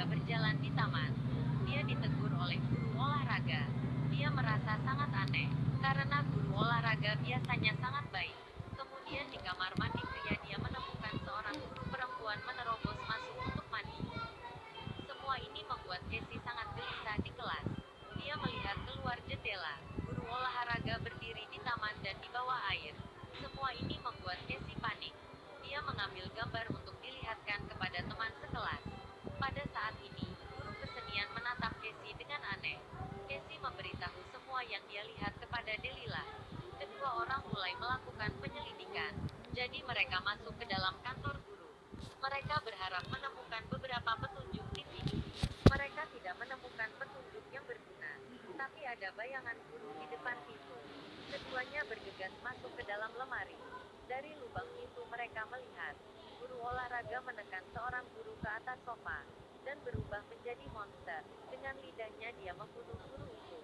dia berjalan di taman. Dia ditegur oleh guru olahraga. Dia merasa sangat aneh, karena guru olahraga biasanya sangat baik. Kemudian di kamar mandi pria dia menemukan seorang guru perempuan menerobos masuk untuk mandi. Semua ini membuat Casey sangat gelisah di kelas. Dia melihat keluar jendela. Guru olahraga berdiri di taman dan di bawah air. Semua ini membuat Casey panik. Dia mengambil gambar untuk dilihatkan kepada teman sekelas. Pada saat ini, guru kesenian menatap Casey dengan aneh. Casey memberitahu semua yang dia lihat kepada Delilah. Kedua orang mulai melakukan penyelidikan. Jadi mereka masuk ke dalam kantor guru. Mereka berharap menemukan beberapa petunjuk di sini. Mereka tidak menemukan petunjuk yang berguna. Tapi ada bayangan guru di depan pintu. Keduanya bergegas masuk ke dalam lemari. Dari lubang pintu mereka melihat guru olahraga menekan seorang guru ke atas sofa dan berubah menjadi monster. Dengan lidahnya dia membunuh guru itu.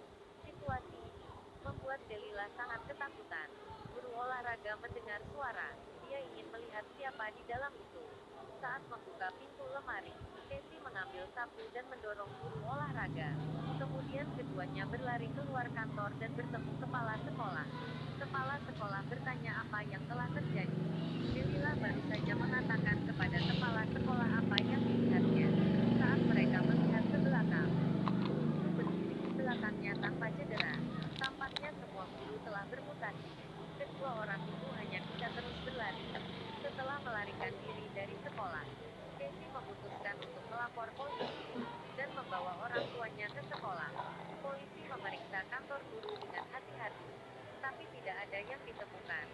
Situasi ini membuat Delilah sangat ketakutan. Guru olahraga mendengar suara. Dia ingin melihat siapa di dalam itu. Saat membuka pintu lemari, Casey mengambil sapu dan mendorong guru olahraga. Kemudian keduanya berlari keluar kantor dan bertemu kepala sekolah. Kepala sekolah bertanya apa yang telah terjadi. Delilah baru saja mengatakan kepada kepala sekolah apa yang dilihatnya. Saat mereka melihat ke belakang, guru itu berdiri di belakangnya tanpa cedera. Tampaknya semua guru telah bermutasi. Kedua orang itu hanya bisa terus berlari. Setelah melarikan diri dari sekolah, Casey memutuskan untuk melapor polisi dan membawa orang tuanya ke sekolah. Polisi memeriksa kantor guru dengan hati-hati, tapi tidak ada yang ditemukan.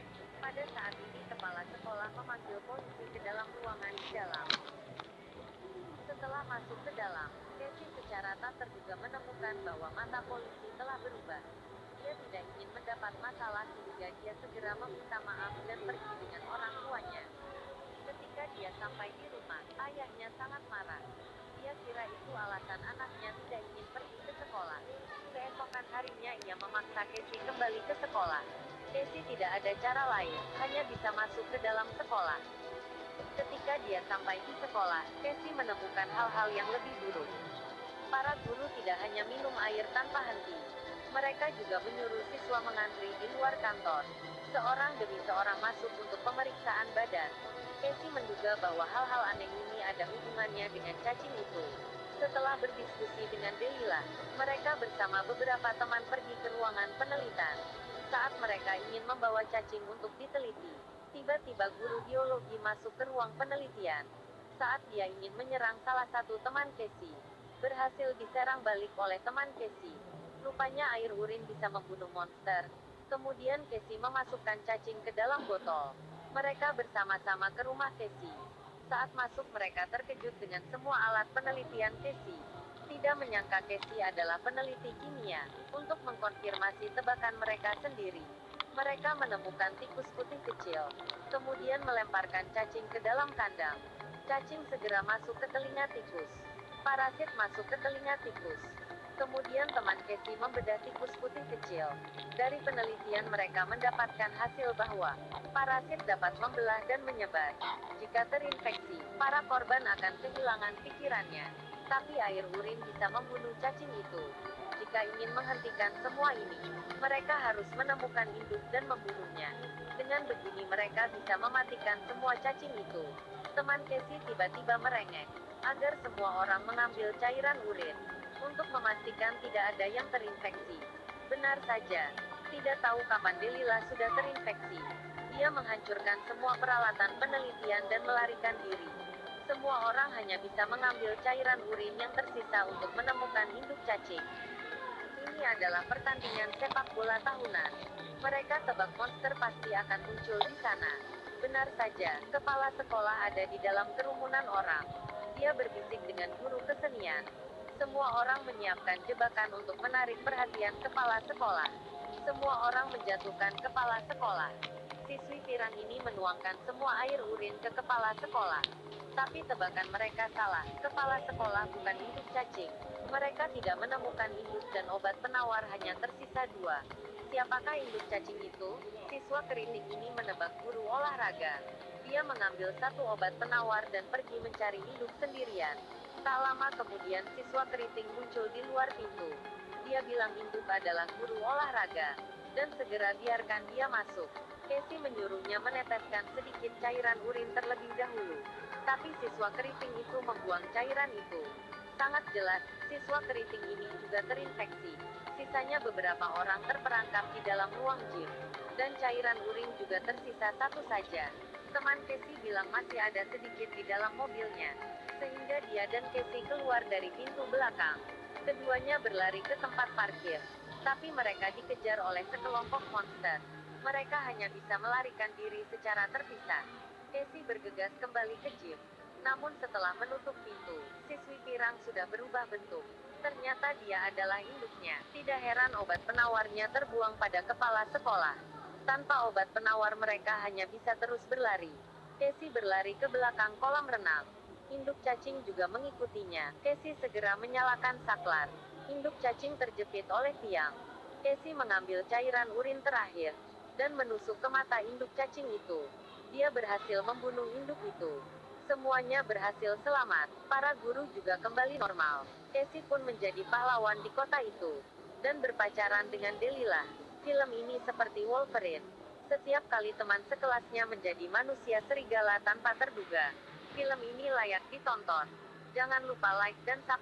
Pada saat ini kepala sekolah memanggil polisi ke dalam ruangan di dalam. Setelah masuk ke dalam, Casey secara tak terduga menemukan bahwa mata polisi telah berubah. Dia tidak ingin mendapat masalah sehingga dia segera meminta maaf dan pergi dengan orang tuanya. Ketika dia sampai di rumah, ayahnya sangat marah. Dia kira itu alasan anaknya tidak ingin pergi ke sekolah. Keesokan harinya ia memaksa Casey kembali ke sekolah. Casey tidak ada cara lain, hanya bisa masuk ke dalam sekolah. Ketika dia sampai di sekolah, Casey menemukan hal-hal yang lebih buruk. Para guru tidak hanya minum air tanpa henti. Mereka juga menyuruh siswa mengantri di luar kantor. Seorang demi seorang masuk untuk pemeriksaan badan. Casey menduga bahwa hal-hal aneh ini ada hubungannya dengan cacing itu. Setelah berdiskusi dengan Delilah, mereka bersama beberapa teman pergi ke ruangan penelitian. Saat mereka ingin membawa cacing untuk diteliti, tiba-tiba guru biologi masuk ke ruang penelitian. Saat dia ingin menyerang salah satu teman Casey, berhasil diserang balik oleh teman Casey. Rupanya air urin bisa membunuh monster. Kemudian Casey memasukkan cacing ke dalam botol. Mereka bersama-sama ke rumah Casey. Saat masuk mereka terkejut dengan semua alat penelitian Casey. Tidak menyangka Casey adalah peneliti kimia. Untuk mengkonfirmasi tebakan mereka sendiri, mereka menemukan tikus putih kecil. Kemudian melemparkan cacing ke dalam kandang. Cacing segera masuk ke telinga tikus. Parasit masuk ke telinga tikus. Kemudian teman Casey membedah tikus putih kecil. Dari penelitian mereka mendapatkan hasil bahwa parasit dapat membelah dan menyebar. Jika terinfeksi, para korban akan kehilangan pikirannya. Tapi air urin bisa membunuh cacing itu. Jika ingin menghentikan semua ini, mereka harus menemukan induk dan membunuhnya. Dengan begini mereka bisa mematikan semua cacing itu. Teman Casey tiba-tiba merengek agar semua orang mengambil cairan urin untuk memastikan tidak ada yang terinfeksi. Benar saja, tidak tahu kapan Delilah sudah terinfeksi. Dia menghancurkan semua peralatan penelitian dan melarikan diri. Semua orang hanya bisa mengambil cairan urin yang tersisa untuk menemukan induk cacing. Ini adalah pertandingan sepak bola tahunan. Mereka tebak monster pasti akan muncul di sana. Benar saja, kepala sekolah ada di dalam kerumunan orang. Dia berbisik dengan guru kesenian. Semua orang menyiapkan jebakan untuk menarik perhatian kepala sekolah. Semua orang menjatuhkan kepala sekolah. Siswi pirang ini menuangkan semua air urin ke kepala sekolah. Tapi tebakan mereka salah, kepala sekolah bukan induk cacing. Mereka tidak menemukan induk dan obat penawar hanya tersisa dua. Siapakah induk cacing itu? Siswa kritik ini menebak guru olahraga. Dia mengambil satu obat penawar dan pergi mencari induk sendirian. Tak lama kemudian siswa keriting muncul di luar pintu. Dia bilang induk adalah guru olahraga, dan segera biarkan dia masuk. Casey menyuruhnya meneteskan sedikit cairan urin terlebih dahulu. Tapi siswa keriting itu membuang cairan itu. Sangat jelas, siswa keriting ini juga terinfeksi. Sisanya beberapa orang terperangkap di dalam ruang gym. Dan cairan urin juga tersisa satu saja. Teman Casey bilang masih ada sedikit di dalam mobilnya. Sehingga dia dan Casey keluar dari pintu belakang. Keduanya berlari ke tempat parkir. Tapi mereka dikejar oleh sekelompok monster. Mereka hanya bisa melarikan diri secara terpisah. Casey bergegas kembali ke jeep. Namun setelah menutup pintu, siswi pirang sudah berubah bentuk. Ternyata dia adalah induknya. Tidak heran obat penawarnya terbuang pada kepala sekolah. Tanpa obat penawar mereka hanya bisa terus berlari. Casey berlari ke belakang kolam renang. Induk cacing juga mengikutinya. Casey segera menyalakan saklar. Induk cacing terjepit oleh tiang. Casey mengambil cairan urin terakhir dan menusuk ke mata induk cacing itu. Dia berhasil membunuh induk itu. Semuanya berhasil selamat. Para guru juga kembali normal. Casey pun menjadi pahlawan di kota itu dan berpacaran dengan Delilah. Film ini seperti Wolverine. Setiap kali teman sekelasnya menjadi manusia serigala tanpa terduga. Film ini layak ditonton. Jangan lupa like dan subscribe.